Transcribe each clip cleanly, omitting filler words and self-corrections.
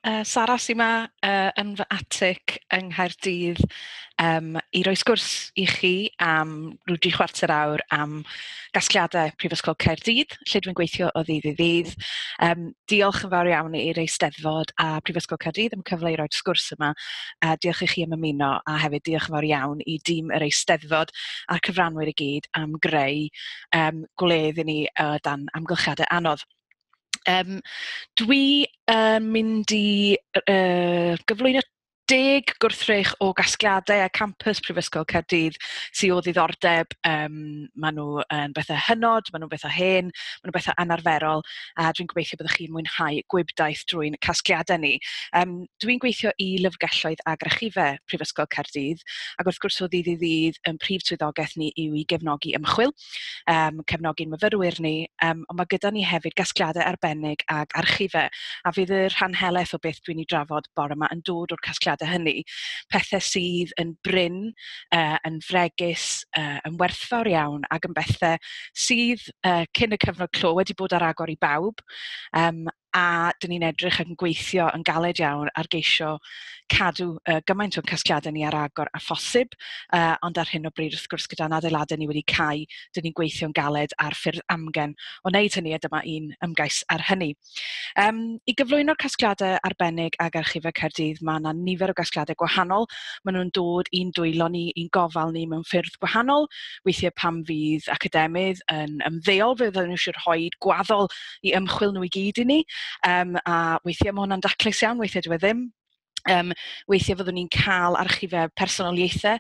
Sara sy 'ma yn fy atig yng Nghaerdydd i roi sgwrs i chi am ryw 3/4 awr am gasgliadau Prifysgol Caerdydd, lle dwi'n gweithio o ddydd i ddydd. Diolch yn fawr iawn i'r Eisteddfod a Prifysgol Caerdydd am cyfle i roi'r sgwrs yma. Diolch i chi am ymuno, a hefyd diolch yn fawr iawn i dîm yr Eisteddfod a'r cyfranwyr i gyd am greu gwledd i ni dan amgylchiadau anodd. Dwi yn mynd i gyflwyno 10 gwrthrych o gasgliadau a campus Prifysgol Caerdydd sydd o ddiddordeb. Maen nhw yn bethau hynod, maen nhw'n bethau hen, maen nhw'n bethau anarferol, a dwi'n gobeithio byddwch chi'n mwynhau gwybdaeth drwy'n casgliadau ni. Dwi'n gweithio i Lyfrgelloedd ag Archifau Prifysgol Caerdydd, ac wrth gwrs o ddydd i ddydd yn prif swyddogaeth ni yw i gefnogi ymchwil, cefnogi'n myfyrwyr ni, ond mae gyda ni hefyd gasgliadau arbennig ag archifau, a fydd y rhan helaeth o beth dwi'n ei drafod bore yma yn dod o'r casgliadau hynny. Pethau sydd yn brin, yn fregus, yn werthfawr iawn, ac yn bethau sydd cyn y cyfnod clo wedi bod ar agor i bawb, a dyn ni'n edrych ac yn gweithio yn galed iawn ar geisio cadw gymaint o'n casgliadau ni ar agor a phosib, ond ar hyn o bryd wrth gwrs gyda'n adeiladau ni wedi cau, dyn ni'n gweithio'n galed ar ffyrdd amgen o wneud hynny, a dyma un ymgais ar hynny. I gyflwyno'r casgliadau arbennig ag Archifau Caerdydd, mae yna nifer o gasgliadau gwahanol. Maen nhw'n dod i'n dwylo ni, i'n gofal ni mewn ffyrdd gwahanol. Weithiau pam fydd academydd yn ymddeol, fydden nhw eisiau rhoi gwaddol i ymchwil nhw i gyd i ni, a weithiau mae hwnna'n daclus iawn, weithiau dyw e ddim. Weithiau fyddwn ni'n cael archifau personoliaethau,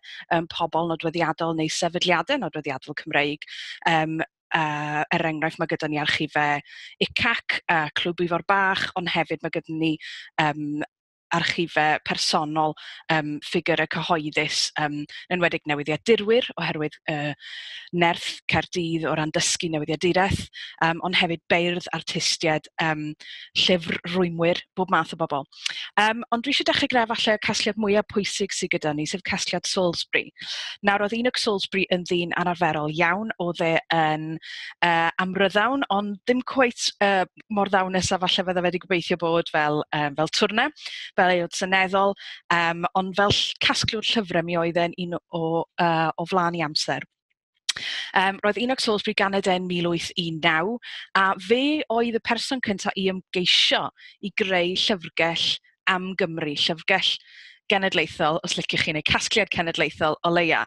pobl nodweddiadol neu sefydliadau nodweddiadol Cymreig. Enghraifft, mae gyda ni archifau ICAC, Clwb Ifor Bach, ond hefyd mae gyda ni archifau personol ffigurau cyhoeddus, yn enwedig newyddiadurwyr, oherwydd nerth Caerdydd o ran dysgu newyddiaduraeth, ond hefyd beirdd, artistiaid, llyfr rwymwyr, bob math o bobl. Ond dwi eisiau dechrau gyda falle casgliad mwyaf pwysig sydd gyda ni, sef casgliad Salisbury. Nawr, oedd Enoch Salisbury yn ddyn anarferol iawn, oedd e yn amryddawn, ond ddim cweit mor ddawnus a falle fydde wedi gobeithio bod fel twrna, fel aelod seneddol, ond fel casgliwr llyfrau mi oedd e'n un o flaen i amser. Roedd Enoch Salisbury ganed e'n 1819, a fe oedd y person cyntaf i ymgeisio i greu llyfrgell am Gymru, llyfrgell genedlaethol, os liciwch chi, neu casgliad cenedlaethol o leia.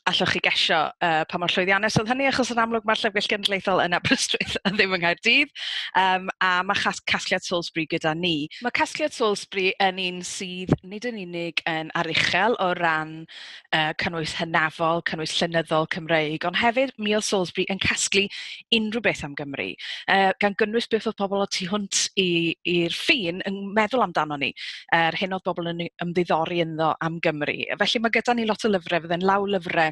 Allwch chi gesio pa mor llwyddiannus oedd hynny, achos yn amlwg mae'r llyfrgell genedlaethol yn Aberystwyth a ddim yng Nghaerdydd, a mae casgliad Salisbury gyda ni. Mae casgliad Salisbury yn un sydd nid yn unig yn aruchel o ran cynnwys hynafol, cynnwys llenyddol Cymreig, ond hefyd mi oedd Salisbury yn casglu unrhyw beth am Gymru, gan gynnwys beth oedd pobl o tu hwnt i'r ffin yn meddwl amdano ni, hyn oedd bobl yn ymddiddori ynddo am Gymru. Felly mae gyda ni lot o lyfrau, fydde'n law lyfrau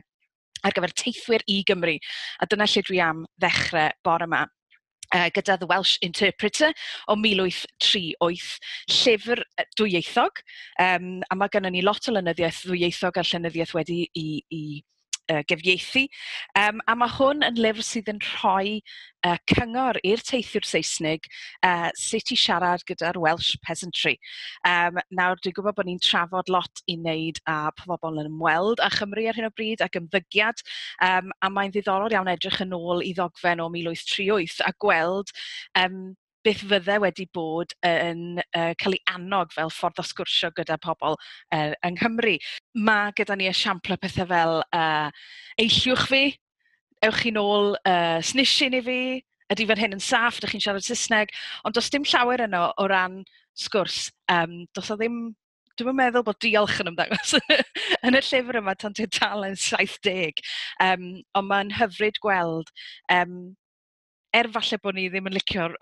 ar gyfer teithwyr i Gymru, a dyna lle dwi am ddechrau bore yma. Gyda The Welsh Interpreter o 1838, llyfr dwyieithog, a mae gennym ni lot o lenyddiaeth ddwyieithog a'r llenyddiaeth wedi i gyfieithu, a mae hwn yn lyfr sydd yn rhoi cyngor i'r teithiwr Saesnig sut i siarad gyda'r Welsh peasantry. Nawr, dwi'n gwybod bod ni'n trafod lot i wneud a pobl yn ymweld â Chymru ar hyn o bryd ac ymddygiad, a mae'n ddiddorol iawn edrych yn ôl i ddogfen o 1838 a gweld beth fydde wedi bod yn cael ei annog fel ffordd o sgwrsio gyda pobl yng Nghymru. Mae gyda ni esiamplau pethau fel eillwch fi, ewch chi nôl snishin i fi, ydy fan hyn yn saff, ydych chi'n siarad Saesneg, ond does dim llawer yno o ran sgwrs. Does o ddim, dwi'n meddwl bod diolch yn ymddangos yn y llyfr yma tan ti'n dal yn 70, ond mae'n hyfryd gweld, falle bod ni ddim yn licio'r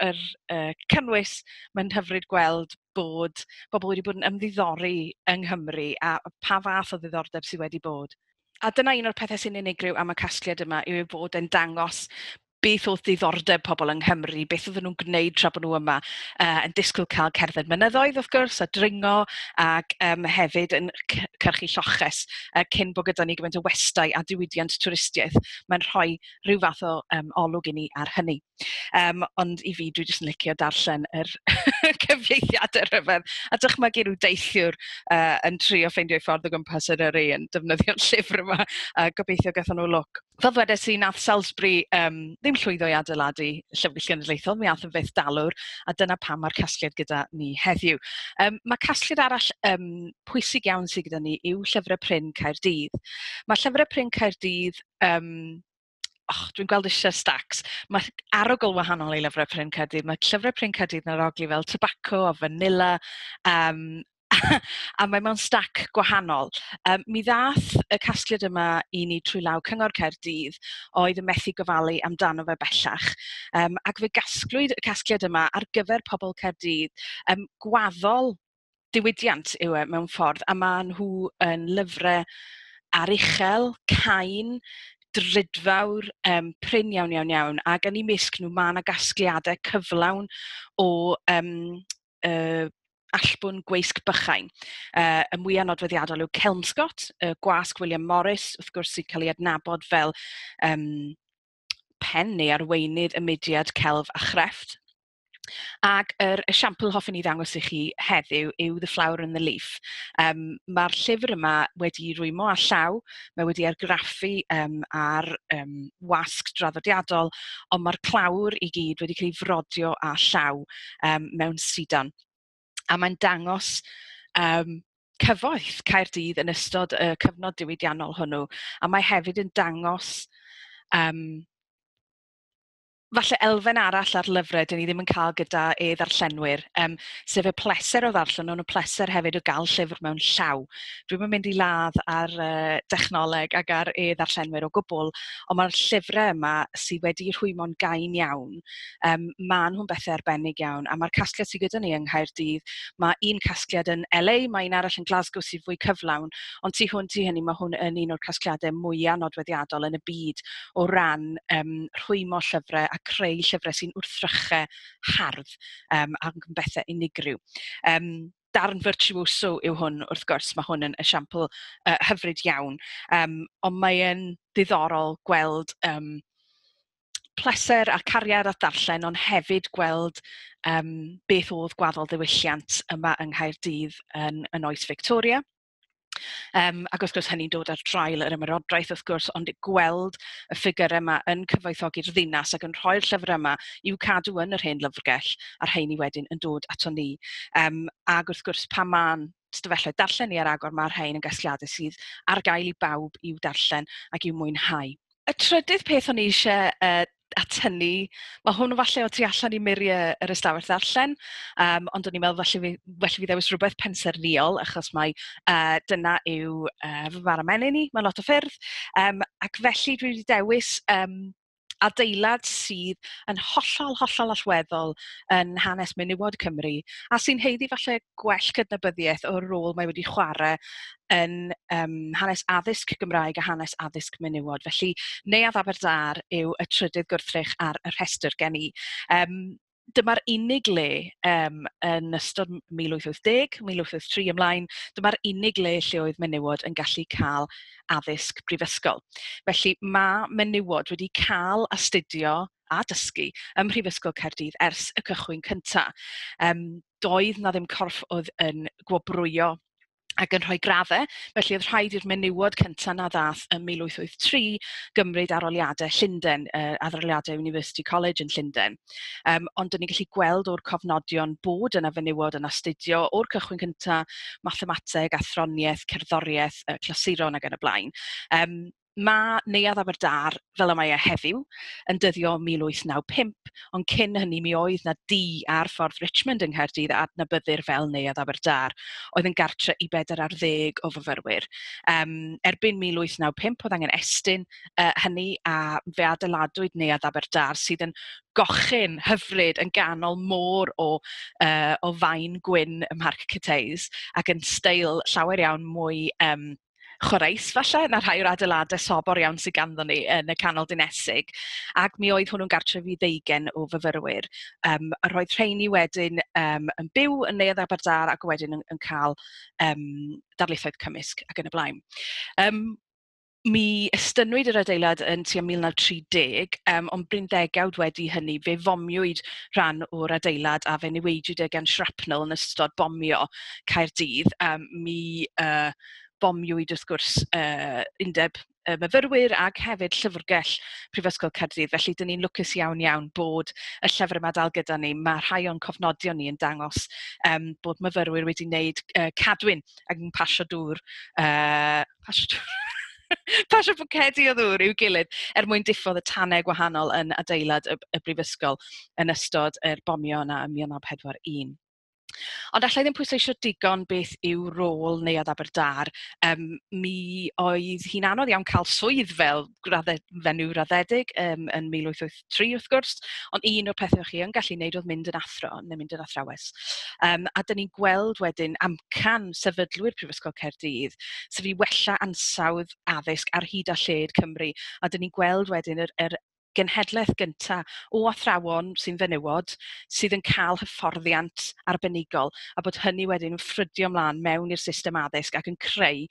cynnwys, mae'n hyfryd gweld bod bobl wedi bod yn ymddiddori yng Nghymru a pa fath o ddiddordeb sydd wedi bod. A dyna un o'r pethau sy'n unigryw am y casgliad yma yw bod yn dangos beth oedd diddordeb pobl yng Nghymru, beth oedden nhw'n gwneud tra bod nhw yma, yn disgwyl cael cerdded mynyddoedd, wrth gwrs, a dringo, ac hefyd yn cyrchu lloches, cyn bod gyda ni gymaint o westau a diwydiant twristiaeth. Mae'n rhoi rhyw fath o olwg i ni ar hynny. Ond i fi, dwi jyst yn licio darllen yr cyfieithiadau rhyfedd, a dychmygu rhyw deithiwr yn trio ffeindio ei ffordd o gwmpas yr yrru yn defnyddio'r llyfr yma, a gobeithio gaethon nhw lwc. Fel ddwedes i, nath Salisbury ddim llwyddo i adeiladu Llyfrgell Genedlaethol, mi ath yn fyth dalwr, a dyna pam mae'r casgliad gyda ni heddiw. Mae casgliad arall pwysig iawn sydd gyda ni yw Llyfrau Pryn Caerdydd. Mae Llyfrau Pryn Caerdydd, dwi'n gweld eisiau stacks, mae arogl wahanol i Lyfrau Pryn Caerdydd. Mae Llyfrau Pryn Caerdydd yn arogli fel tobacco a vanilla, a mae mewn stac gwahanol. Mi ddath y casgliad yma i ni trwy law Cyngor Caerdydd oedd yn methu gofalu amdano fe bellach. Ac fe gasglwyd y casgliad yma ar gyfer pobl Caerdydd, gwaddol diwydiant yw e mewn ffordd, a mae nhw yn lyfrau aruchel, cain, drydfawr, pryn iawn, ac yn ei misg nhw mae yna gasgliadau cyflawn o allbwn gweisg bychain. Y mwyaf nodweddiadol yw Kelmscott, y gwasg William Morris, wrth gwrs sy'n cael ei adnabod fel pen neu arweinydd y mudiad celf a chrefft. Ac yr esiampl hoffwn i ddangos i chi heddiw yw The Flower and the Leaf. Mae'r llyfr yma wedi rwymo a llaw, mae wedi argraffu ar wasg draddodiadol, ond mae'r clawr i gyd wedi cael ei frodio a llaw mewn sidan. A mae'n dangos cyfoeth Caerdydd yn ystod y cyfnod diwydiannol hwnnw, a mae hefyd yn dangos falle elfen arall ar lyfrau dyn ni ddim yn cael gyda ddarllenwyr, sef y pleser o ddarllen, ond y pleser hefyd o gael llyfr mewn llaw. Dwi'n mynd i ladd ar dechnoleg ac ar ddarllenwyr o gwbl, ond mae'r llyfrau yma sydd wedi rhwymo'n gain iawn, mae nhw'n bethau arbennig iawn, a mae'r casgliad sydd gyda ni yng Nghaerdydd, mae un casgliad yn LA, mae un arall yn Glasgow sydd fwy cyflawn, ond tu hwnt i hynny mae hwn yn un o'r casgliadau mwyaf nodweddiadol yn y byd o ran rhwymo llyfrau a creu llyfrau sy'n wrthrychau hardd ac yn bethau unigryw. Darn virtuoso yw hwn, wrth gwrs, mae hwn yn esiampl hyfryd iawn, ond mae'n ddiddorol gweld pleser a cariad at darllen, ond hefyd gweld beth oedd gwaddol ddiwylliant yma yng Nghaerdydd yn oes Victoria. Ac wrth gwrs hynny'n dod ar traul yr ymerodraeth wrth gwrs, ond gweld y ffigur yma yn cyfoethogi'r ddinas ac yn rhoi'r llyfr yma i'w cadw yn yr hen lyfrgell a'r rheini wedyn yn dod ato ni. Ac wrth gwrs pan mae'n stafelloedd darllen ni ar agor, mae'r rhain yn gasgliadau sydd ar gael i bawb i'w darllen ac i'w mwynhau. Y trydydd peth o'n i eisiau at hynny, mae hwn falle o tu allan i muriau yr ystafell ddarllen, ond o'n i'n meddwl felly fi ddewis rhywbeth pensaernïol, achos mae dyna yw fy maramennu ni, mae lot o ffyrdd, ac felly dwi wedi dewis adeilad sydd yn hollol allweddol yn hanes menywod Cymru, a sy'n heiddi falle gwell cydnabyddiaeth o'r rôl mae wedi chwarae yn hanes addysg Gymraeg a hanes addysg menywod. Felly, Neuadd Aberdâr yw y trydydd gwrthrych ar y rhestr gen i. Dyma'r unig le yn ystod 1880, 1883 ymlaen, dyma'r unig le lle oedd menywod yn gallu cael addysg brifysgol. Felly mae menywod wedi cael astudio a dysgu ym Mhrifysgol Caerdydd ers y cychwyn cyntaf. Doedd na ddim corff oedd yn gwobrwyo ac yn rhoi graddau, felly oedd rhaid i'r menywod cyntaf na ddath ym 1883 gymryd arholiadau Llundain, arholiadau University College yn Llundain. Ond dyn ni'n gallu gweld o'r cofnodion bod yna fenywod yn astudio o'r cychwyn cyntaf, mathemateg, athroniaeth, cerddoriaeth, clasuron ac yn y blaen. Mae Neuadd Aberdâr, fel y mae e heddiw, yn dyddio 1895, ond cyn hynny mi oedd na dŷ ar ffordd Richmond yng Nghaerdydd a adnabyddir fel Neuadd Aberdâr, oedd yn gartre i 40 o fyfyrwyr. Erbyn 1895 oedd angen estyn hynny a fe adeiladwyd Neuadd Aberdâr sydd yn gochyn hyfryd yn ganol môr o faen gwyn ym Mharc Cyteis ac yn steil llawer iawn mwy chwaraes falle, na rhai o'r adeiladau sobor iawn sydd ganddo ni yn y canol dinesig. Ac mi oedd hwnnw'n gartref i 20 o fyfyrwyr. Roedd rheini wedyn yn byw yn Neuadd Aberdâr ac wedyn yn cael darlithoedd cymysg ac yn y blaen. Mi ystynwyd yr adeilad yn tua 1930, ond bryn degawd wedi hynny, fe fomiwyd rhan o'r adeilad a fe niweidiwyd gan shrapnel yn ystod bomio Caerdydd. Mi bomiwyd wrth gwrs undeb myfyrwyr ac hefyd llyfrgell Prifysgol Caerdydd. Felly, dyn ni'n lwcus iawn bod y llyfr yma dal gyda ni. Mae rhai o'n cofnodion ni yn dangos bod myfyrwyr wedi wneud cadwyn ac yn pasio dŵr. Pasio bwcedi o ddŵr i'w gilydd mwyn diffodd y tannau gwahanol yn adeilad y Brifysgol yn ystod yr bomio yna ym 1941. Ond allai ddim pwysleisio digon beth yw rôl Neuadd Aberdâr. Mi oedd hi'n anodd iawn cael swydd fel fenyw raddedig yn 1883 wrth gwrs, ond un o'r pethau chi yn gallu wneud oedd mynd yn athro, neu mynd yn athrawes. A dyn ni'n gweld wedyn amcan sefydlwyr Prifysgol Caerdydd, sef i wella ansawdd addysg ar hyd a lled Cymru. A dyn ni'n gweld wedyn yr genhedlaeth gyntaf o athrawon sy'n fenywod sydd yn cael hyfforddiant arbenigol a bod hynny wedyn yn ffrydio ymlaen mewn i'r system addysg ac yn creu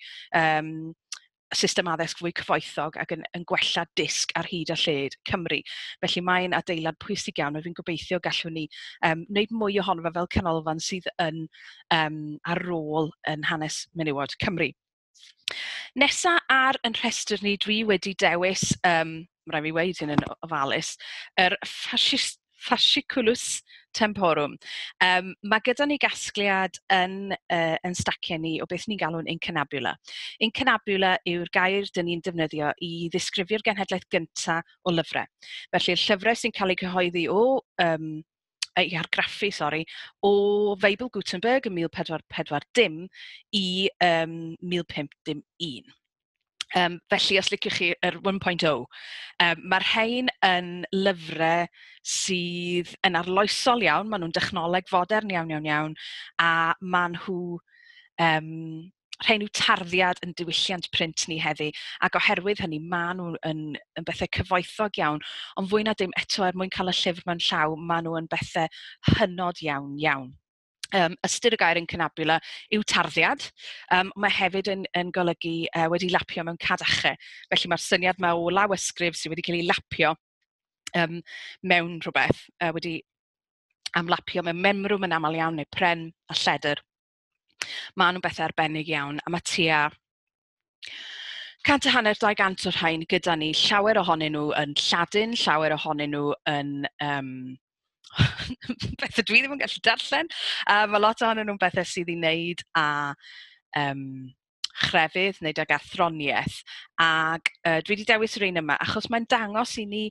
system addysg fwy cyfoethog ac yn gwella disg ar hyd a lled Cymru. Felly mae'n adeilad pwysig iawn a fi'n gobeithio gallwn ni wneud mwy ohono fe fel canolfan sydd yn ar ôl yn hanes menywod Cymru. Nesa ar yn rhestr ni dwi wedi dewis, mae rhaid mi weid hyn yn ofalus, yr Fasciculus Temporum. Mae gyda ni gasgliad yn staciau ni o beth ni'n galw'n incunabula. Incunabula yw'r gair dyn ni'n defnyddio i ddisgrifio'r genhedlaeth gyntaf o lyfrau. Felly'r llyfrau sy'n cael eu cyhoeddi i argraffu, o Feibl Gutenberg yn 1440 i 1501. Felly, os liciwch chi yr 1.0, mae'r rhain yn lyfrau sydd yn arloesol iawn, maen nhw'n dechnoleg fodern iawn, a maen nhw rhain yw tarddiad yn diwylliant print ni heddi, ac oherwydd hynny maen nhw yn bethau cyfoethog iawn, ond fwy na dim eto mwyn cael y llyfr mewn llaw, maen nhw yn bethau hynod iawn. Ystyr y gair incunabula yw tarddiad. Mae hefyd yn golygu wedi lapio mewn cadachau. Felly mae'r syniad yma o lawysgrif sydd wedi cael ei lapio mewn rhywbeth, wedi amlapio mewn memrwm yn aml iawn, neu pren a lledr. Mae nhw'n bethau arbennig iawn, a mae tua 150, 200 o'r rhain gyda ni, llawer ohonyn nhw yn Lladin, llawer ohonyn nhw yn bethau dwi ddim yn gallu darllen. Mae lot ohonyn nhw'n bethau sydd i wneud â chrefydd, neu ag athroniaeth. Ac dwi wedi dewis yr un yma, achos mae'n dangos i ni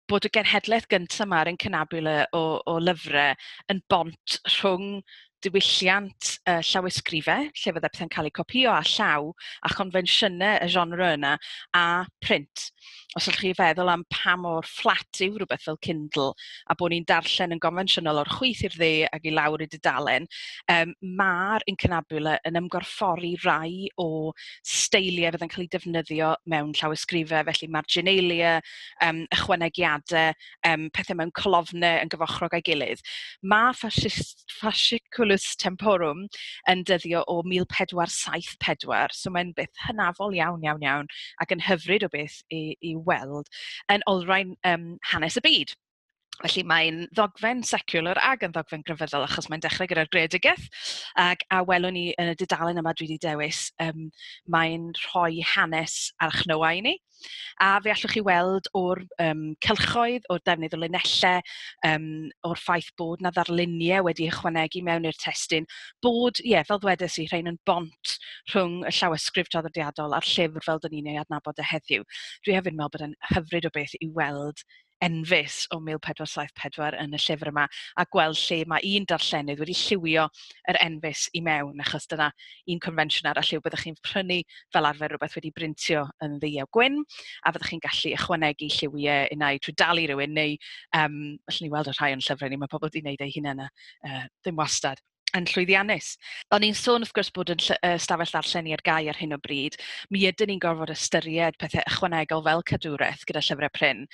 bod y genhedlaeth gyntaf yma ar incunabula o lyfrau yn bont rhwng diwylliant llawysgrifau, lle fydde pethau'n cael eu copio a llaw, a chonfensiynau y genre yna, a print. Os ydych chi feddwl am pa mor fflat yw rhywbeth fel Kindle, a bod ni'n darllen yn gonfensiynol o'r chwith i'r dde ac i lawr i dudalen, mae'r incunabula yn ymgorffori rai o steiliau fydd yn cael eu defnyddio mewn llawysgrifau, felly marginalia, ychwanegiadau, pethau mewn colofnau yn gyfochrog â'i gilydd. Mae Fasciculus Temporum yn dyddio o 1474, so mae'n beth hynafol iawn, ac yn hyfryd o beth i weld yn olrhain hanes y byd. Felly mae'n ddogfen secular ac yn ddogfen grefyddol, achos mae'n dechrau gyda'r greadigaeth, a welwn ni yn y dudalen yma dwi wedi dewis, mae'n rhoi hanes archnywau i ni, a fe allwch chi weld o'r cylchoedd, o'r defnydd o linellau, o'r ffaith bod na ddarluniau wedi ychwanegu mewn i'r testun, bod, fel ddwedes i, rhain yn bont rhwng y llawysgrif traddodiadol a'r llyfr fel dyn ni'n ei adnabod y heddiw. Dwi hefyd yn meddwl bod yn hyfryd o beth i weld enfys o 1474 yn y llyfr yma, a gweld lle mae un darllenydd wedi lliwio yr enfys i mewn, achos dyna un convention arall yw byddwch chi'n prynu fel arfer rhywbeth wedi brintio yn ddiaw gwyn, a fyddwch chi'n gallu ychwanegu lliwiau yna i trwy dalu rhywun, neu allwn ni weld y rhai o'n llyfrau ni, mae pobl wedi gwneud eu hunain ddim wastad. yn llwyddiannus. O'n i'n sôn wrth gwrs bod yn stafell ddarllen i'r gau ar hyn o bryd, mi ydyn ni'n gorfod ystyried pethau ychwanegol fel cadwraeth gyda llyfrau pryn.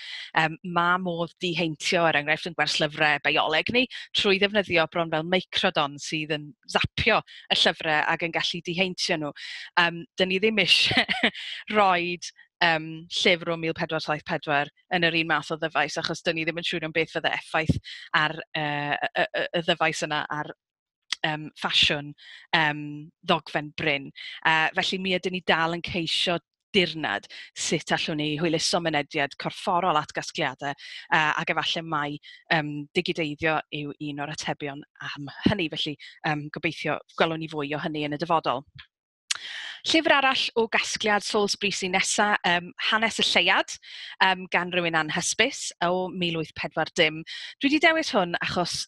Mae modd diheintio, er enghraifft, yn gwerslyfrau bioleg ni, trwy ddefnyddio bron fel microdon sydd yn zapio y llyfrau ac yn gallu diheintio nhw. Dyn ni ddim eisiau roed llyfr o 1474 yn yr un math o ddyfais, achos dyn ni ddim yn siŵr am beth fydde effaith ar y ddyfais yna ar ffasiwn ddogfen bryn. Felly mi ydyn ni dal yn ceisio dirnad sut allwn ni hwyluso mynediad corfforol at gasgliadau ac efallai mai digideiddio yw un o'r atebion am hynny. Felly gobeithio gwelwn ni fwy o hynny yn y dyfodol. Llyfr arall o gasgliad Salisbury sy'n nesa, Hanes y Lleiad, gan rywun anhysbys o 1840. Dwi wedi dewis hwn achos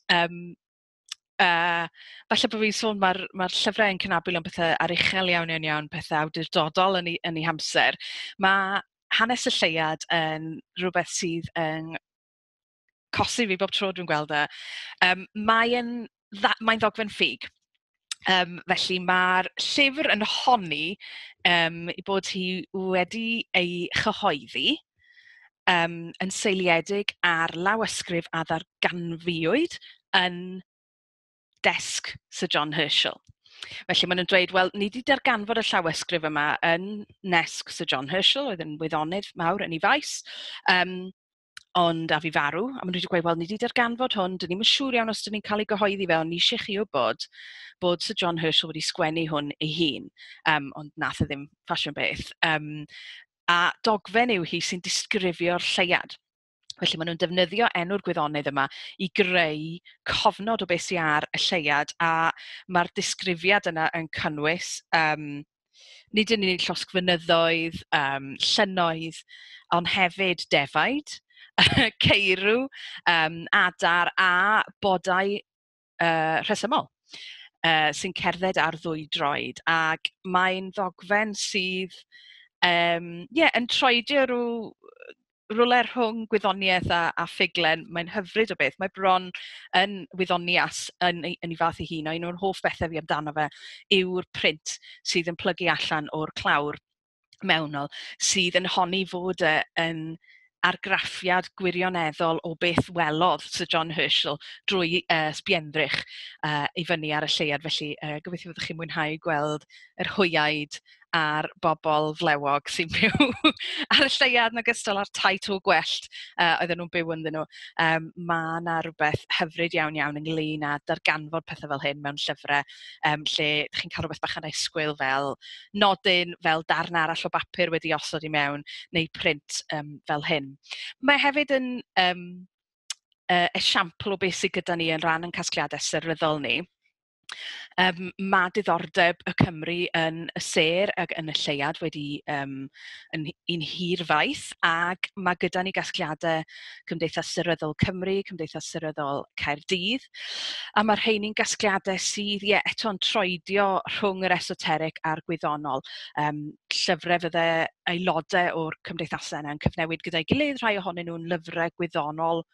falle bod fi'n sôn mae'r llyfrau yn cynabwyl am pethau aruchel iawn, pethau awdurdodol yn ei hamser. Mae Hanes y Lleiad yn rhywbeth sydd yn cosi fi bob tro dwi'n gweld e. Mae'n ddogfen ffug. Felly mae'r llyfr yn honni i bod hi wedi ei chyhoeddi yn seiliedig ar lawysgrif a ddarganfuwyd yn desg Sir John Herschel. Felly maen nhw'n dweud, wel, ni wedi darganfod y llawysgrif yma yn nesg Sir John Herschel, oedd yn wyddonydd mawr yn ei faes, ond a fi farw, a maen nhw wedi gweud, wel, ni wedi darganfod hwn, dyn ni'n siŵr iawn os dyn ni'n cael ei gyhoeddi fe, ond ni eisiau chi wybod bod Sir John Herschel wedi sgwennu hwn ei hun, ond nath e ddim ffasiwn beth. A dogfen yw hi sy'n disgrifio'r lleiad. Felly maen nhw'n defnyddio enw'r gwyddonydd yma i greu cofnod o beth sy'n ar y lleiad, a mae'r disgrifiad yna yn cynnwys nid yn unig llosgfynyddoedd, llynoedd, ond hefyd defaid, ceirw, adar a bodau rhesymol sy'n cerdded ar ddwy droed. Ac mae'n ddogfen sydd yn troedio rhywle rhwng gwyddoniaeth a ffuglen. Mae'n hyfryd o beth. Mae bron yn wyddonias yn ei fath ei hun. Un o'r hoff bethau fi amdano fe yw'r print sydd yn plygu allan o'r clawr mewnol, sydd yn honni fod yn argraffiad gwirioneddol o beth welodd Sir John Herschel drwy sbienddrych i fyny ar y lleiad. Felly gobeithio fyddwch chi'n mwynhau gweld yr hwyaid a'r bobl flewog sy'n byw ar y lleiad yn ogystal â'r tai to gwellt oedden nhw'n byw ynddyn nhw. Mae yna rhywbeth hyfryd iawn ynglyn â darganfod pethau fel hyn mewn llyfrau, lle chi'n cael rhywbeth bach yn esgwyl fel nodyn, fel darn arall o bapur wedi osod i mewn, neu print fel hyn. Mae hefyd yn esiampl o beth sydd gyda ni yn rhan yn casgliadau seryddol ni. Mae diddordeb y Cymru yn y sêr ac yn y lleiad wedi un hir faith, ac mae gyda ni gasgliadau Cymdeithas Seryddol Cymru, Cymdeithas Seryddol Caerdydd, a mae'r rheini'n gasgliadau sydd eto'n troedio rhwng yr esoteric a'r gwyddonol. Llyfrau fydde aelodau o'r cymdeithasau yna yn cyfnewid gyda'i gilydd, rhai ohonyn nhw'n lyfrau gwyddonol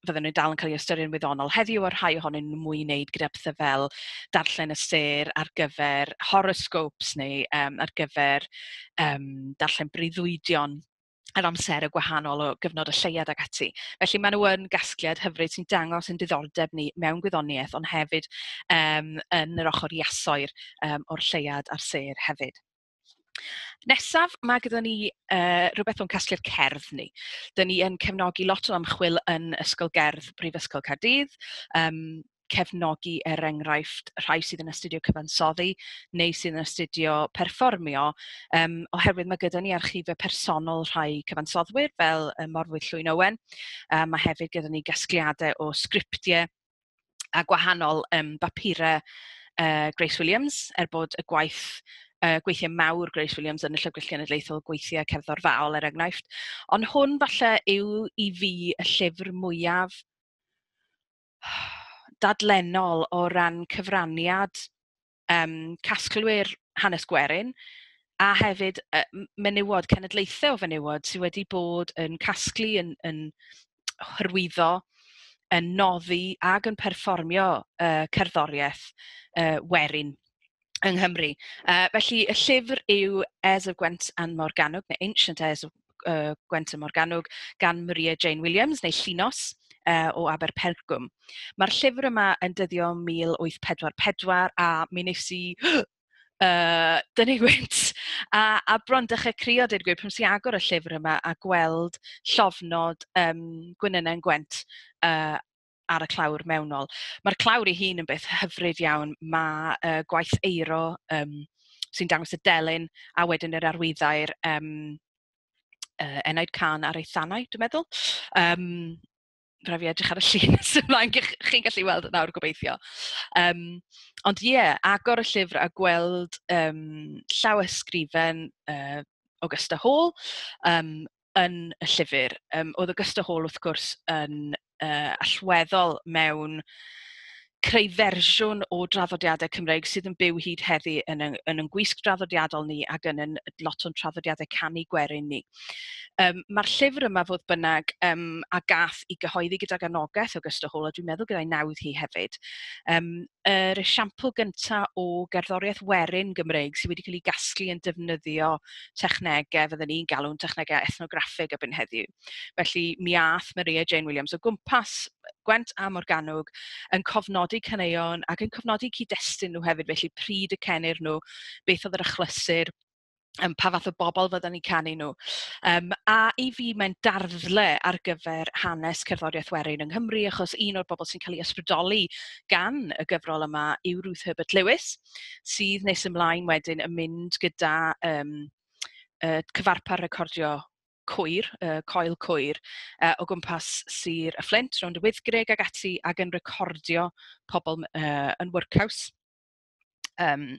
fydden nhw dal yn cael ei ystyried yn wyddonol heddiw, a rhai ohonyn nhw mwy i wneud gyda pethau fel darllen y sêr ar gyfer horoscopes neu ar gyfer darllen breuddwydion yr amser gwahanol o gyfnod y lleiad ac ati. Felly maen nhw yn gasgliad hyfryd sy'n dangos yn diddordeb ni mewn gwyddoniaeth, ond hefyd yn yr ochr iasoer o'r lleiad a'r sêr hefyd. Nesaf, mae gyda ni rhywbeth o'n casgliad cerdd ni. Dyn ni yn cefnogi lot o ymchwil yn Ysgol Gerdd Brifysgol Caerdydd, cefnogi enghraifft rhai sydd yn astudio cyfansoddi neu sydd yn astudio perfformio, oherwydd mae gyda ni archifau personol rhai cyfansoddwyr fel Morfydd Llwyn Owen. Mae hefyd gyda ni gasgliadau o sgriptiau a gwahanol bapurau Grace Williams, bod y gweithiau mawr Grace Williams yn y Llyfrgell Genedlaethol, gweithiau cerddor faol er enghraifft. Ond hwn falle yw i fi y llyfr mwyaf dadlennol o ran cyfraniad casglwyr hanes Gwerin, a hefyd menywod, cenedlaethau o fenywod sydd wedi bod yn casglu, yn hyrwyddo yn noddi ac yn perfformio cerddoriaeth werin yng Nghymru. Felly y llyfr yw Heirs of Gwent and Morgannwg, neu Ancient Heirs of Gwent and Morgannwg, gan Maria Jane Williams, neu Llunos, o Aberpergwm. Mae'r llyfr yma yn dyddio 1844 a mi wnes i dynnu gwynt a bron dechrau crio, dweud gwir, pan si agor y llyfr yma a gweld llofnod Gwynenau Gwent ar y clawr mewnol. Mae'r clawr ei hun yn beth hyfryd iawn. Mae gwaith eiro sy'n dangos y delyn a wedyn yr arwyddau'r Enaid Can ar ei thanau, dwi'n meddwl. Rhaid fi edrych ar y llun ymlaen, chi'n gallu weld nawr gobeithio. Ond ie, agor y llyfr a gweld llawysgrifen Augusta Hall yn y llyfr. Oedd Augusta Hall, wrth gwrs, yn allweddol mewn creu fersiwn o draddodiadau Cymreig sydd yn byw hyd heddi yn yn gwisg draddodiadol ni ac yn lot o'n traddodiadau canu gwerin ni. Mae'r llyfr yma fodd bynnag a gath i gyhoeddi gydag anogaeth Augusta Hall, a dwi'n meddwl gyda'i nawdd hi hefyd. Yr esiampl gyntaf o gerddoriaeth werin Gymreig sydd wedi cael ei gasglu yn defnyddio technegau, fydden ni'n galw'n technegau ethnograffig erbyn heddiw. Felly mi ath Maria Jane Williams o gwmpas Gwent a Morgannwg yn cofnodi caneuon ac yn cofnodi cyd-destun nhw hefyd, felly pryd y cenir nhw, beth oedd yr achlysur, pa fath o bobl fydden ni canu nhw. A i fi mae'n darddle ar gyfer hanes cerddoriaeth werin yng Nghymru, achos un o'r bobl sy'n cael ei ysbrydoli gan y gyfrol yma yw Ruth Herbert Lewis, sydd nes ymlaen wedyn yn mynd gyda cyfarpar recordio cwyr, coel cwyr, o gwmpas Sir y Fflint, rownd y Wyddgrug ag ati, ac yn recordio pobl yn workhouse, yn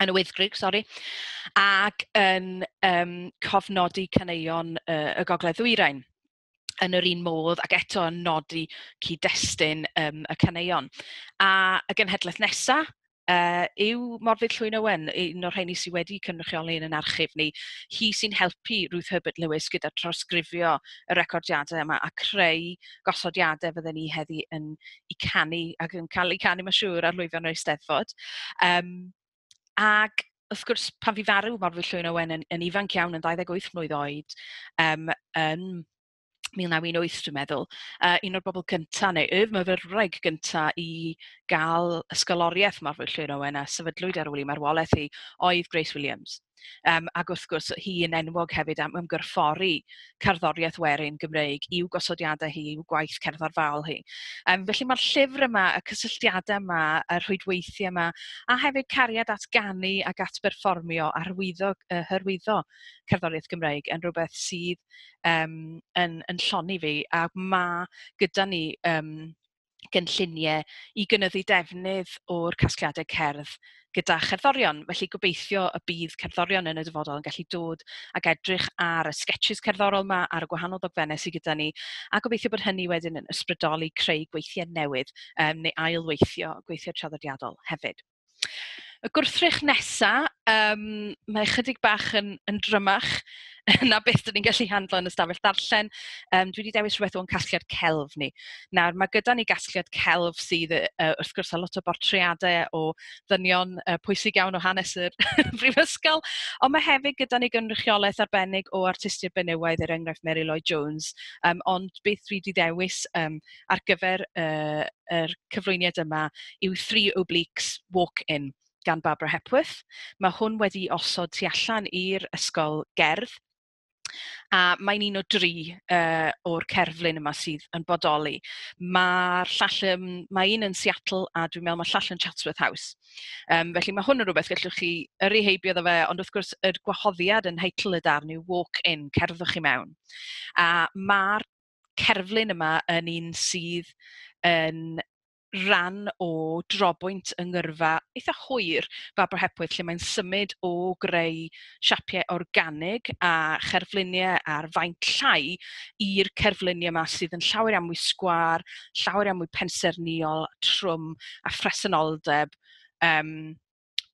y Wyddgrug, sori, ac yn cofnodi caneuon y Gogledd Ddwyrain yn yr un modd, ac eto yn nodi cyd-destun y caneuon. A y genhedlaeth nesaf yw Morfudd Llwyn Owen, un o'r rheini sydd wedi cynrychioli yn yn archif ni. Hi sy'n helpu Ruth Herbert Lewis gyda trawsgrifio y recordiadau yma a creu gosodiadau fydden ni heddi yn eu canu ac yn cael eu canu, mae'n siŵr, ar lwyfan yr Eisteddfod. Ac wrth gwrs, pan fi farw Morfudd Llwyn Owen yn ifanc iawn, yn 28 mlwydd oed, yn 1918, dwi'n meddwl, un o'r bobl cyntaf, neu y myfyrwraig cyntaf i gael ysgoloriaeth Morfudd Llwyn Owen a sefydlwyd ar ôl i marwolaeth hi oedd Grace Williams. Ac wrth gwrs, hi yn enwog hefyd am ymgyrffori cerddoriaeth werin Gymreig i'w gosodiadau hi, i'w gwaith cerddorfaol hi. Felly mae'r llyfr yma, y cysylltiadau yma, y rhwydweithiau yma, a hefyd cariad at ganu ac at berfformio a hyrwyddo cerddoriaeth Gymreig yn rhywbeth sydd yn lloni fi, a mae gyda ni gynlluniau i gynyddu defnydd o'r casgliadau cerdd gyda cherddorion. Felly gobeithio y bydd cerddorion yn y dyfodol yn gallu dod ac edrych ar y sketches cerddorol yma, ar y gwahanol ddogfennau sydd gyda ni, a gobeithio bod hynny wedyn yn ysbrydoli creu gweithiau newydd neu ailweithio gweithiau traddodiadol hefyd. Y gwrthrych nesaf, mae chydig bach yn drymach na beth dyn ni'n gallu handlo yn y stafell darllen. Dwi wedi dewis rhywbeth o'n casgliad celf ni. Nawr, mae gyda ni gasgliad celf sydd wrth gwrs â lot o bortreadau o ddynion pwysig iawn o hanes yr Brifysgol, ond mae hefyd gyda ni gynrychiolaeth arbennig o artistiaid benywaidd, enghraifft Mary Lloyd Jones, ond beth dwi wedi dewis ar gyfer yr cyflwyniad yma yw Three Obliques Walk-In gan Barbara Hepworth. Mae hwn wedi osod tu allan i'r ysgol gerdd, a mae'n un o 3 o'r cerflun yma sydd yn bodoli. Mae un yn Seattle a dwi'n meddwl mae llall yn Chatsworth House. Felly mae hwn yn rhywbeth gallwch chi heibio ddo fe, ond wrth gwrs yr gwahoddiad yn heitl y darn yw walk-in, cerddwch chi mewn. A mae'r cerflun yma yn un sydd yn ran o drobwynt yng ngyrfa eitha hwyr Barbara Hepworth, lle mae'n symud o greu siapiau organig a cherfluniau ar faint llai i'r cerfluniau yma sydd yn llawer am mwy sgwar, llawer am mwy pensaernïol, trwm a phresenoldeb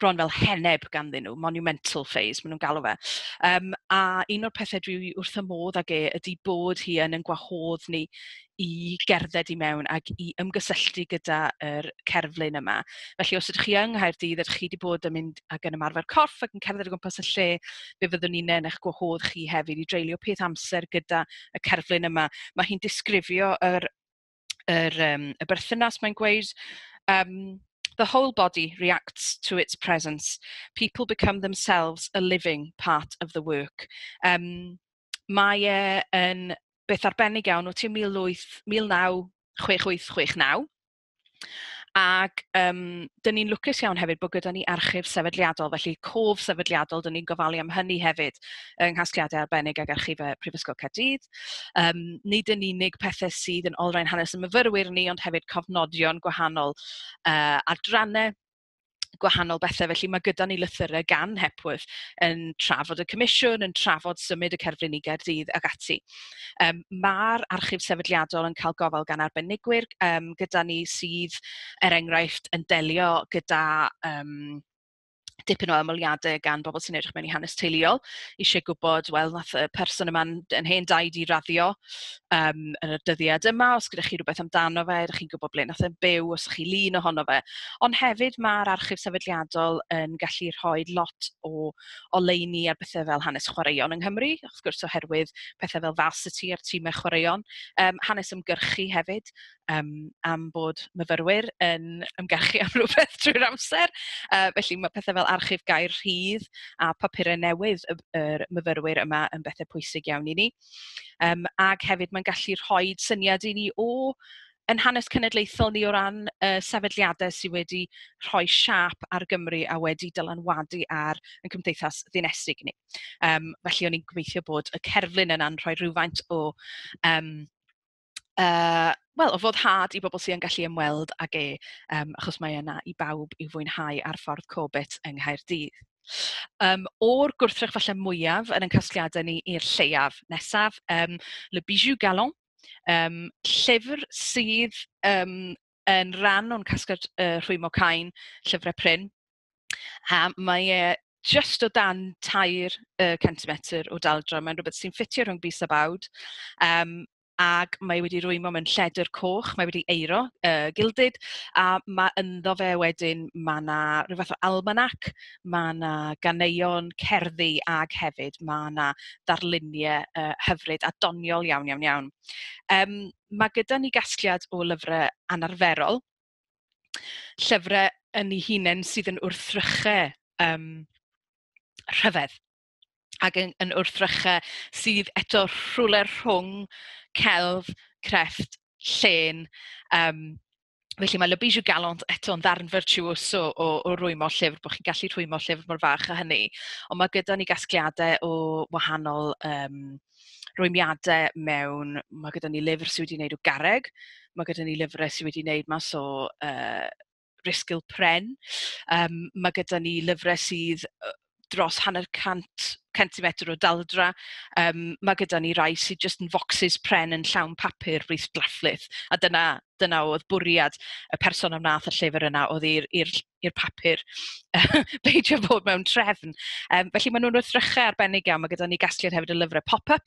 bron fel heneb ganddyn nhw, monumental phase, maen nhw'n galw fe. A un o'r pethau dwi wrth y modd ag ydy bod hi yn gwahodd ni i gerdded i mewn ac i ymgysylltu gyda cerflun yma. Felly os ydych chi yng Nghaerdydd, ydych chi wedi bod yn mynd ac yn ymarfer corff ac yn cerdded o gwmpas y lle, fe fyddwn ni'n eich gwahodd chi hefyd i dreulio peth amser gyda y cerflun yma. Mae hi'n disgrifio y berthynas, mae'n gweud, the whole body reacts to its presence. People become themselves a living part of the work. Mae yn beth arbennig iawn o ti 1968-69. Ac dyn ni'n lwcus iawn hefyd bod gyda ni archif sefydliadol, felly cof sefydliadol, dyn ni'n gofalu am hynny hefyd yng nghasgliadau arbennig ag archifau Prifysgol Caerdydd. Nid yn unig pethau sydd yn olrhain hanes y myfyrwyr ni, ond hefyd cofnodion gwahanol adrannau, gwahanol bethau, felly mae gyda ni lythyrau gan Hepworth yn trafod y comisiwn, yn trafod symud y cerflun i Gaerdydd ag ati. Mae'r archif sefydliadol yn cael gofal gan arbenigwyr gyda ni sydd, enghraifft, yn delio gyda dipyn o ymweliadau gan bobl sy'n edrych mewn i hanes teuluol, eisiau gwybod, wel, nath y person yma'n hen daid i raddio yn y dyddiad yma, os gyda chi rhywbeth amdano fe, ydych chi'n gwybod ble nath e'n byw, os ydych chi lun ohono fe. Ond hefyd mae'r archif sefydliadol yn gallu rhoi lot o oleuni ar bethau fel hanes chwaraeon yng Nghymru, wrth gwrs oherwydd pethau fel falsity ar tîmau chwaraeon, hanes ymgyrchu hefyd, am bod myfyrwyr yn ymgyrchu am rhywbeth drwy'r amser. Felly mae pethau fel archif gair rhydd a papurau newydd y myfyrwyr yma yn bethau pwysig iawn i ni. Ag hefyd mae'n gallu rhoi syniad i ni yn hanes cenedlaethol ni o ran sefydliadau sydd wedi rhoi siap ar Gymru a wedi dylanwadu ar yn cymdeithas ddinesig ni. Felly o'n i'n gobeithio bod y cerflun yna'n rhoi rhywfaint o o foddhad i bobl sydd yn gallu ymweld ag achos mae yna i bawb i fwynhau ar ffordd Corbett yng Nghaerdydd. O'r gwrthrych falle mwyaf yn casgliadau ni i'r lleiaf nesaf, Le Bijou Galant, llyfr sydd yn rhan o'n casgliad Rhwymo Cain, llyfrau pryn. Mae just o dan 2 centimetr o daldra, mae'n rhywbeth sy'n ffitio rhwng bys a bawd. Ag mae wedi rwymo mewn lledr coch, mae wedi eiro, gilded, a mae ynddo fe wedyn, mae yna rhyw fath o almanac, mae yna ganeuon, cerddi ag hefyd mae yna ddarluniau hyfryd a doniol iawn. Mae gyda ni gasgliad o lyfrau anarferol, llyfrau yn eu hunain sydd yn wrthrychau rhyfedd. Ac yn wrthrychau sydd eto rhywle rhwng celf, crefft, llen. Felly mae Le Bijou Galant eto yn ddarn virtuoso o rwymo llyfr, bod chi'n gallu rwymo llyfr mor fach a hynny. Ond mae gyda ni gasgliadau o wahanol rwymiadau mewn, mae gyda ni lyfr sydd wedi wneud o garreg, mae gyda ni lyfrau sydd wedi wneud mas o risgil pren, mae gyda ni lyfrau sydd dros 100 centimetr o daldra. Mae gyda ni rai sydd jyst yn focsys pren yn llawn papur brith glafflith. A dyna oedd bwriad y person am nath y llyfr yna, oedd i'r papur beidio bod mewn trefn. Felly maen nhw'n wrthrychau arbennig iawn. Mae gyda ni gasgliad hefyd y lyfrau pop-up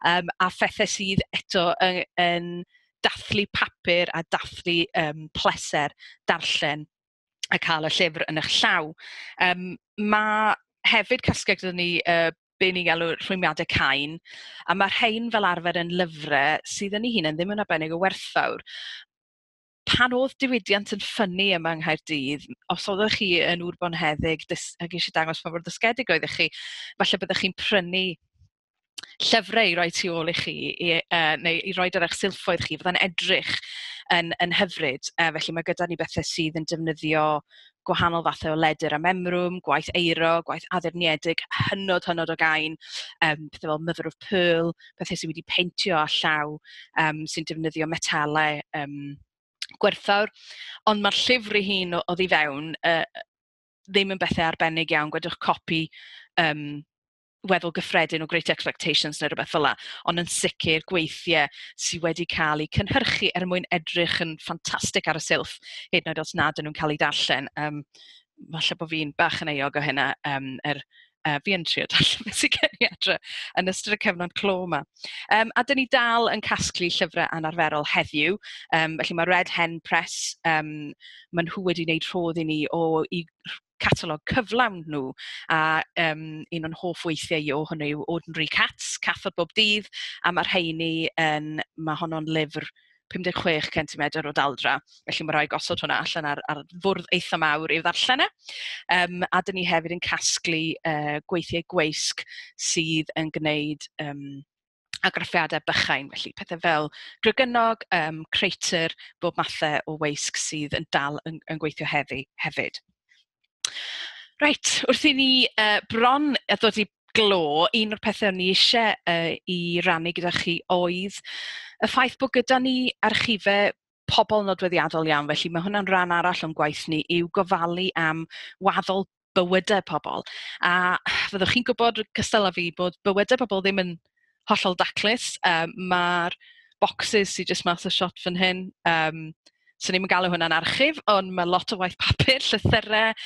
a phethau sydd eto yn dathlu papur a dathlu pleser darllen a cael y llyfr yn eich llaw. Mae hefyd casgliad gyda ni be ni'n galw rhwymiadau Cain, a mae'r rhain fel arfer yn lyfrau sydd yn ei hunain ddim yn arbennig o werthfawr. Pan oedd diwydiant yn ffynnu yma yng Nghaerdydd, os oeddech chi yn Ŵr Bonheddig ac eisiau dangos pa mor ddysgedig oeddech chi, falle byddech chi'n prynu llyfrau i roi tu ôl i chi, neu i roi ar eich silffoedd chi, fydda'n edrych yn hyfryd. Felly mae gyda ni bethau sydd yn defnyddio gwahanol fathau o ledr a memrwm, gwaith eiro, gwaith addurniedig, hynod o gain, pethau fel Mother of Pearl, pethau sydd wedi peintio a llaw, sy'n defnyddio metalau gwerthfawr. Ond mae'r llyfr ei hun oddi fewn ddim yn bethau arbennig iawn, gwedwch copi weddol gyffredin o Great Expectations neu rhywbeth fel 'na, ond yn sicr gweithiau sydd wedi cael eu cynhyrchu mwyn edrych yn ffantastig ar y silff, hyd yn oed os nad yn nhw'n cael eu darllen. falle bod fi'n bach yn euog o hynna, fi yn trio darllen beth sy'n gen i adre yn ystod y cyfnod clo yma. A dyn ni dal yn casglu llyfrau anarferol heddiw. Felly mae Red Hen Press, maen nhw wedi wneud rhodd i ni i catalog cyflawn nhw. A un o'n hoff weithiau o hwnnw yw Ordinary Cats, Cathod bob dydd, a mae'r rheini mae honno'n lyfr 56 cm o daldra. Felly mae rhaid gosod hwnna allan ar fwrdd eitha mawr i'w ddarllen e. A dyn ni hefyd yn casglu gweithiau gweisg sydd yn gwneud argraffiadau bychain, felly pethau fel grygynog, creitur, bob mathau o weisg sydd yn dal yn gweithio hefyd. Reit, wrth i ni bron a ddod i glo, un o'r pethau ni eisiau i rannu gyda chi oedd y ffaith bod gyda ni archifau pobl nodweddiadol iawn, felly mae hwnna'n rhan arall o'n gwaith ni yw gofalu am waddol bywydau pobl. A fyddwch chi'n gwybod cystal â fi bod bywydau pobl ddim yn hollol daclus. Mae'r boxes sydd jyst mas o shot fan hyn, so ni'n galw hwnna'n archif, ond mae lot o waith papur, llythyrau,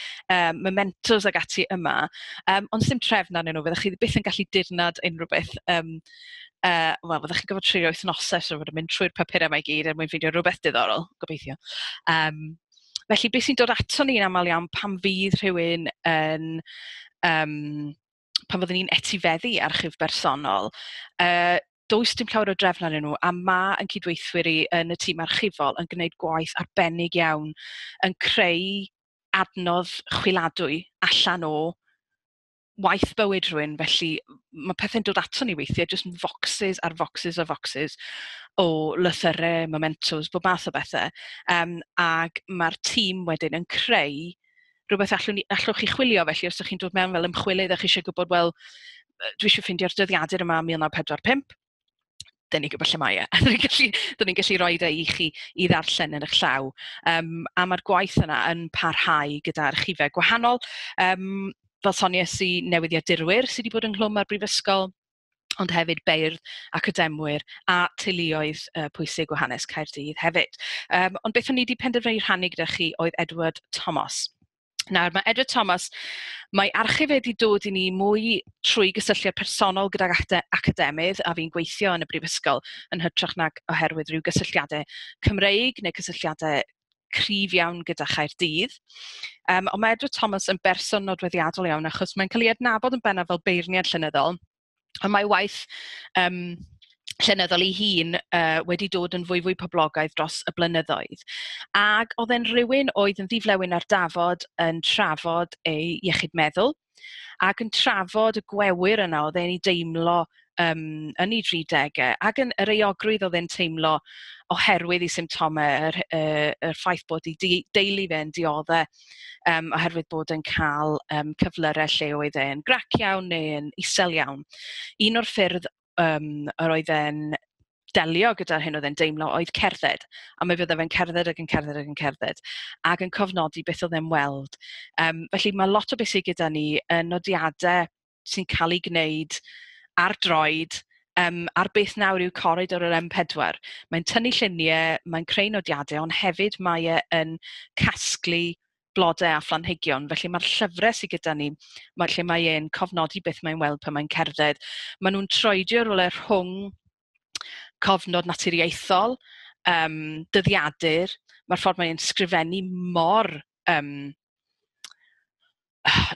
mementos ag ati yma. Ond ddim trefn arnyn nhw, fyddwch chi byth yn gallu dirnad unrhyw beth. Wel, fyddwch chi'n gofod 3 wythnosau so fod yn mynd trwy'r papurau yma i gyd er mwyn ffeindio rhywbeth diddorol, gobeithio. Felly, beth sy'n dod ato ni'n aml iawn pam fydd rhywun yn... pan fyddwn ni'n etifeddu archif bersonol, does dim llawer o drefn arnyn nhw, a ma yn cydweithwyr i yn y tîm archifol yn gwneud gwaith arbennig iawn yn creu adnodd chwiladwy allan o waith bywyd rhywun. Felly mae pethau'n dod ato ni weithiau, jyst yn focsys ar focsys a focsys o lythyrau, mementos, bob math o bethau. Ac mae'r tîm wedyn yn creu rhywbeth allwch chi chwilio, felly os ydych chi'n dod mewn fel ymchwilydd a chi eisiau gwybod, wel, dwi eisiau ffeindio'r dyddiadur yma 1945, dyn ni'n gwybod lle mae e. Dyn ni'n gallu rhoi i chi i ddarllen yn eich llaw. A mae'r gwaith yna yn parhau gyda archifau gwahanol. Fel Sonia sy'n newyddiadurwyr sydd wedi bod yn Nghlwm ar Brifysgol, ond hefyd beirdd, academwyr a teuluoedd pwysig o hanes Caerdydd hefyd. Ond beth o'n i wedi penderfynu rhannu gyda chi oedd Edward Thomas. Nawr, mae Edward Thomas, mae archif wedi dod i ni mwy trwy gysylltiad personol gyda'r academydd, a fi'n gweithio yn y Brifysgol yn hytrach nag oherwydd rhyw gysylltiadau Cymreig neu gysylltiadau cryf iawn gyda Chaerdydd. Ond mae Edward Thomas yn berson nodweddiadol iawn achos mae'n cael ei adnabod yn bennaf fel beirniad llenyddol, ond mae waith llenyddol ei hun wedi dod yn fwy poblogaidd dros y blynyddoedd. Ac oedd e'n rhywun oedd yn ddiflewyn ar dafod yn trafod ei iechyd meddwl, ac yn trafod y gwewyr yna oedd e'n ei deimlo yn ei 30au, ac yn yr euogrwydd oedd e'n teimlo oherwydd ei symptomau, yr ffaith bod ei deulu fe'n dioddau, oherwydd bod e'n cael cyflyrau lle oedd e'n grac iawn neu yn isel iawn. Un o'r ffyrdd yr oedd e'n delio gyda'r hyn oedd e'n deimlo oedd cerdded, a mi fydde fe'n cerdded ac yn cerdded ac yn cerdded, ac yn cofnodi beth oedd e'n weld. Felly mae lot o beth sydd gyda ni yn nodiadau sy'n cael ei gwneud ar droed, ar beth nawr yw coridor yr M4. Mae'n tynnu lluniau, mae'n creu nodiadau, ond hefyd mae e'n casglu blodau a phlanhigion. Felly mae'r llyfrau sydd gyda ni, lle mae e'n cofnodi beth mae'n weld pan mae'n cerdded. Maen nhw'n troedio rhywle rhwng cofnod naturiaethol, dyddiadur, mae'r ffordd mae'n sgrifennu mor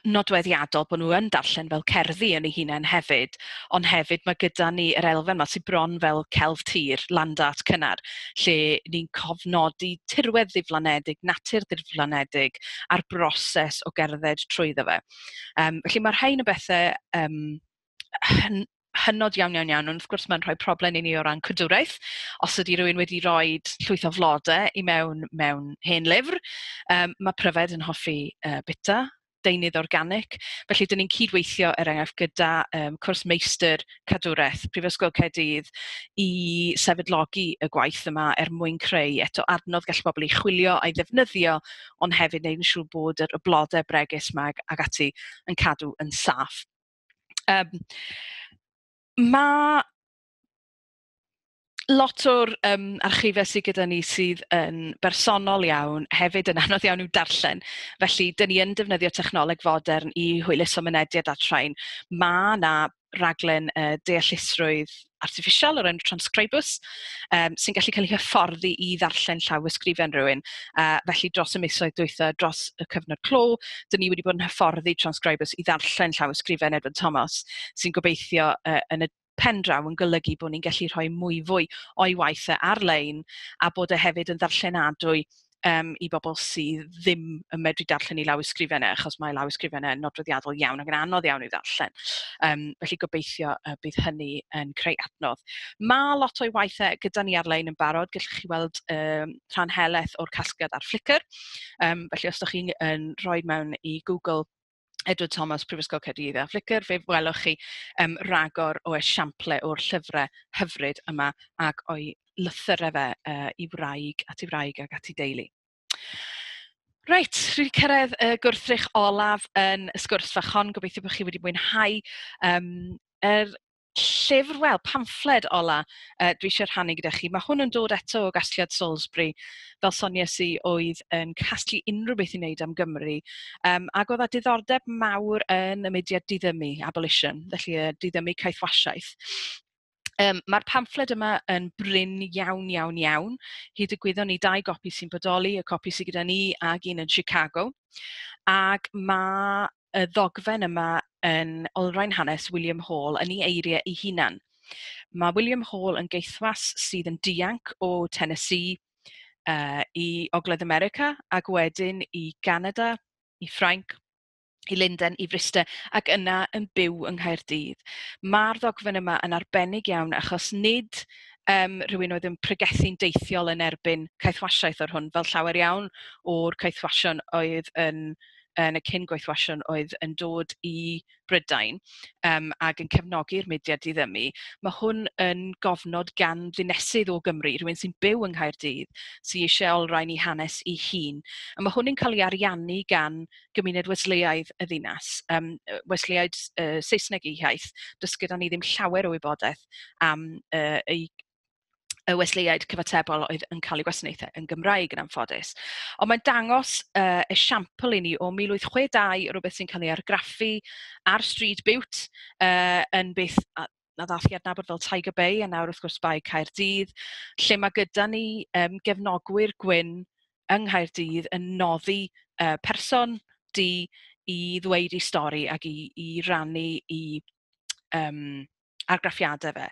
nodweddiadol bod nhw yn darllen fel cerddi yn ei hunain hefyd, ond hefyd mae gyda ni yr elfen yma sy'n bron fel celf tir, landat cynnar, lle ni'n cofnodi tirwedd ddiflanedig, natur ddiflanedig a'r broses o gerdded trwyddo fe. Felly mae'r rhain o bethau hynod iawn, ond wrth gwrs mae'n rhoi problem i ni o ran cydwraeth. Os ydy rhywun wedi rhoi llwyth o flodau i mewn hen lyfr, mae pryfed yn hoffi bita, deunydd organic. Felly, dyn ni'n cydweithio enghraifft gyda cwrs meistr cadwraeth Prifysgol Caerdydd i sefydlogi y gwaith yma mwyn creu eto adnodd gall bobl i chwilio a'i ddefnyddio, ond hefyd wneud yn siŵr bod y blodau bregus yma ag ati yn cadw yn saff. Mae Lot o'r archifau sydd gyda ni sydd yn bersonol iawn, hefyd yn anodd iawn i'w darllen. Felly, dyn ni yn defnyddio technoleg fodern i hwyluso mynediad at rhain. Mae yna raglen deallusrwydd artiffisial o'r enw Transcribus, sy'n gallu cael ei hyfforddi i ddarllen llawysgrifen rhywun. Felly, dros y misoedd dwytha, dros y cyfnod clo, dyn ni wedi bod yn hyfforddi Transcribus i ddarllen llawysgrifen Edward Thomas, sy'n gobeithio yn y pen draw yn golygu bod ni'n gallu rhoi fwy o'i waithau ar-lein a bod e hefyd yn ddarllenadwy i bobl sydd ddim yn medru darllen i lawysgrifennau, achos mae lawysgrifennau yn nodweddiadol iawn ac yn anodd iawn i'w darllen. Felly gobeithio bydd hynny yn creu adnodd. Mae lot o'i waithau gyda ni ar-lein yn barod. Gallwch chi weld rhan helaeth o'r casgliad ar Flickr. Felly os ydych chi'n rhoi mewn i Google Edward Thomas, Prifysgol Caerdydd a Flickr, fe welwch chi ragor o esiamplau o'r llyfrau hyfryd yma ac o'i lythyrau fe i wraig ac at ei deulu. Reit, rwy wedi cyrraedd y gwrthrych olaf yn y sgwrs fach hon. Gobeithio bod chi wedi mwynhau. Llyfr, wel, pamffled ola dwi eisiau rhannu gyda chi. Mae hwn yn dod eto o gasgliad Salisbury, fel soniais i oedd yn casglu unrhyw beth i wneud am Gymru. Ac oedd a diddordeb mawr yn y mudiad diddymu, abolition, felly diddymu caethwasiaeth. Mae'r pamffled yma yn brin iawn. Hyd y gwyddon ni 2 gopi sy'n bodoli, y copi sydd gyda ni ac un yn Chicago. Ac mae y ddogfen yma yn olrhain hanes William Hall yn ei eiriau ei hunan. Mae William Hall yn geithwas sydd yn dianc o Tennessee i Ogledd America ac wedyn i Canada, i Ffrainc, i Lundain, i Fryste, ac yna yn byw yng Nghaerdydd. Mae'r ddogfen yma yn arbennig iawn achos nid rhywun oedd yn pregethu'n deithiol yn erbyn caethwasiaeth o'r hwn, fel llawer iawn o'r caethwasion oedd yn y cyn-gweithwasion oedd yn dod i Brydain ac yn cefnogi'r mudiad diddymu. Mae hwn yn gofnod gan ddinesydd o Gymru, rhywun sy'n byw yng Nghaerdydd, sy'n eisiau olrhain ei hanes ei hun. A mae hwn yn cael ei ariannu gan gymuned Wesleyaidd y ddinas. Wesleyaidd Saesneg eu hiaith, does gyda ni ddim llawer o wybodaeth am y Wesleyaidd cyfatebol oedd yn cael ei gwasanaethau yn Gymraeg yn anffodus. Ond mae'n dangos esiampl i ni o 1862, rhywbeth sy'n cael ei argraffu ar Stryd Bute yn beth na ddath i adnabod fel Tiger Bay, a nawr wrth gwrs bai Caerdydd, lle mae gyda ni gefnogwyr gwyn yng Nghaerdydd yn noddi person di i ddweud ei stori ac i rannu i argraffiadau fe.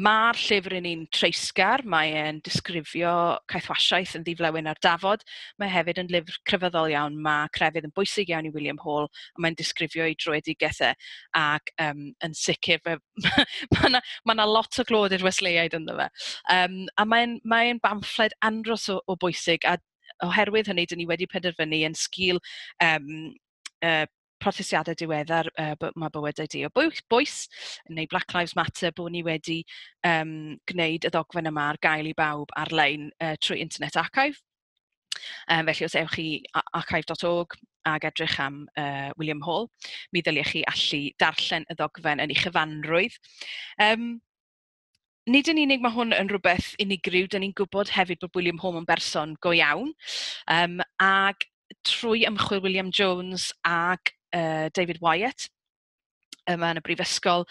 Mae'r llyfr yn un treisgar, mae'n disgrifio caethwasiaeth yn ddiflewyn ar Dafod. Mae hefyd yn lyfr crefyddol iawn, mae crefydd yn bwysig iawn i William Hall, a mae'n disgrifio ei drwyedigaethau ac yn sicr mae yna lot o glod i'r Wesleyaidd ynddo fe. A mae'n bamffled andros o bwysig, a oherwydd hynny, dyn ni wedi penderfynu yn sgil protestiadau diweddar mae bywydau di o bwys, neu Black Lives Matter, bod ni wedi gwneud y ddogfen yma ar gael i bawb ar-lein trwy Internet Archive. Felly os ewch chi archive.org ac edrych am William Hall, mi ddyliech chi allu darllen y ddogfen yn ei chyfanrwydd. Nid yn unig mae hwn yn rhywbeth unigryw, dyn ni'n gwybod hefyd bod William Hall yn berson go iawn, ac trwy ymchwil William Jones ac David Wyatt yma yn y brifysgol,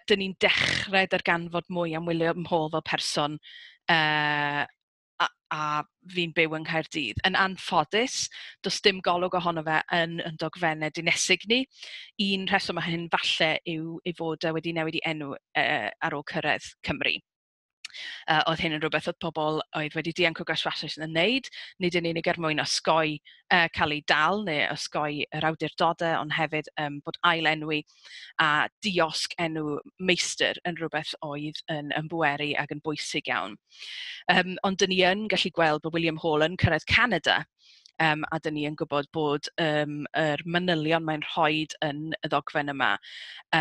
dyn ni'n dechrau darganfod mwy am William Hall fel person a fi'n byw yng Nghaerdydd. Yn anffodus, does dim golwg ohono fe yn dogfennau dinesig ni. Un rheswm mae hyn falle yw ei fod wedi newid ei enw ar ôl cyrraedd Cymru. Oedd hyn yn rhywbeth oedd pobl oedd wedi dianc o gaswasys yn wneud, nid yn unig mwyn osgoi cael ei dal neu osgoi yr awdurdodau, ond hefyd bod ailenwi a diosg enw meistr yn rhywbeth oedd yn bweru ac yn bwysig iawn. Ond dyn ni yn gallu gweld bod William Hall yn cyrraedd Canada, a dyn ni yn gwybod bod yr manylion mae'n rhoi yn y ddogfen yma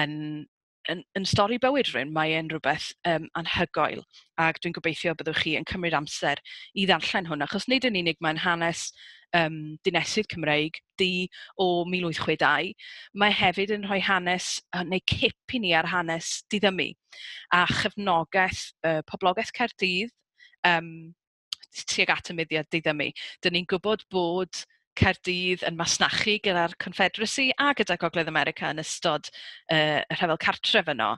yn yn stori bywyd rhywun, mae e'n rhywbeth anhygoel. Ac dwi'n gobeithio byddwch chi yn cymryd amser i ddarllen hwn, achos nid yn unig mae'n hanes dinesydd Cymreig, di o 1862, mae hefyd yn rhoi hanes, neu cip i ni ar hanes diddymu, a chefnogaeth poblogaeth Caerdydd tuag at y mudiad diddymu. Dyn ni'n gwybod bod Caerdydd yn masnachu gyda'r Confederacy a gyda Gogledd America yn ystod y rhyfel cartref yno,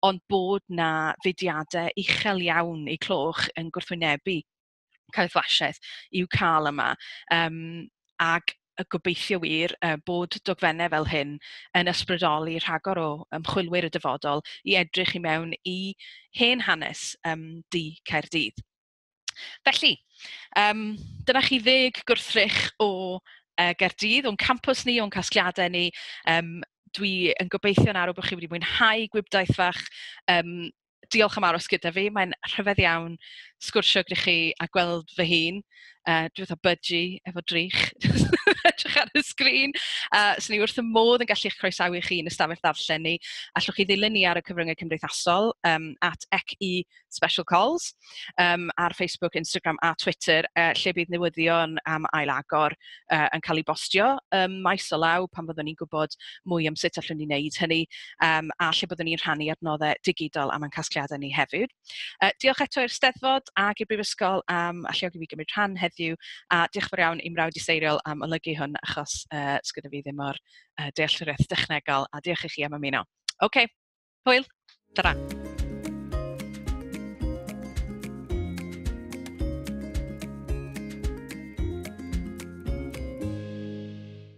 ond bod na fudiadau uchel iawn eu cloch yn gwrthwynebu caethwasiaeth i'w cael yma. Ac y gobeithio wir bod dogfennau fel hyn yn ysbrydoli rhagor o ymchwilwyr y dyfodol i edrych i mewn i hen hanes di Caerdydd. Felly, dyna chi 10 gwrthrych o Gaerdydd, o'n campws ni, o'n casgliadau ni. Dwi yn gobeithio'n arw bod chi wedi mwynhau gwybdaeth fach. Diolch am aros gyda fi. Mae'n rhyfedd iawn sgwrsio gyda chi a gweld fy hun. Dwi fatha budgie efo drych edrych ar y sgrin. So ni wrth y modd yn gallu eich croesawu chi yn ystafell ddarllen ni. Allwch chi ddilyn ni ar y cyfryngau cymdeithasol at ECI Special Calls ar Facebook, Instagram a Twitter, lle bydd newyddion am ailagor yn cael ei bostio maes o law pan fyddwn ni'n gwybod mwy am sut allwn ni wneud hynny, a lle byddwn ni'n rhannu adnoddau digidol am ein casgliadau ni hefyd. Diolch eto i'r Steddfod ac i'r Brifysgol am alluogi fi gymryd rhan heddiw, a diolch fawr iawn i'n mrawd Isaeriol am olygu hwn, achos sgyda fi ddim o'r dealltwriaeth dechnegol, a diolch i chi am ymuno. OK, hwyl, tara.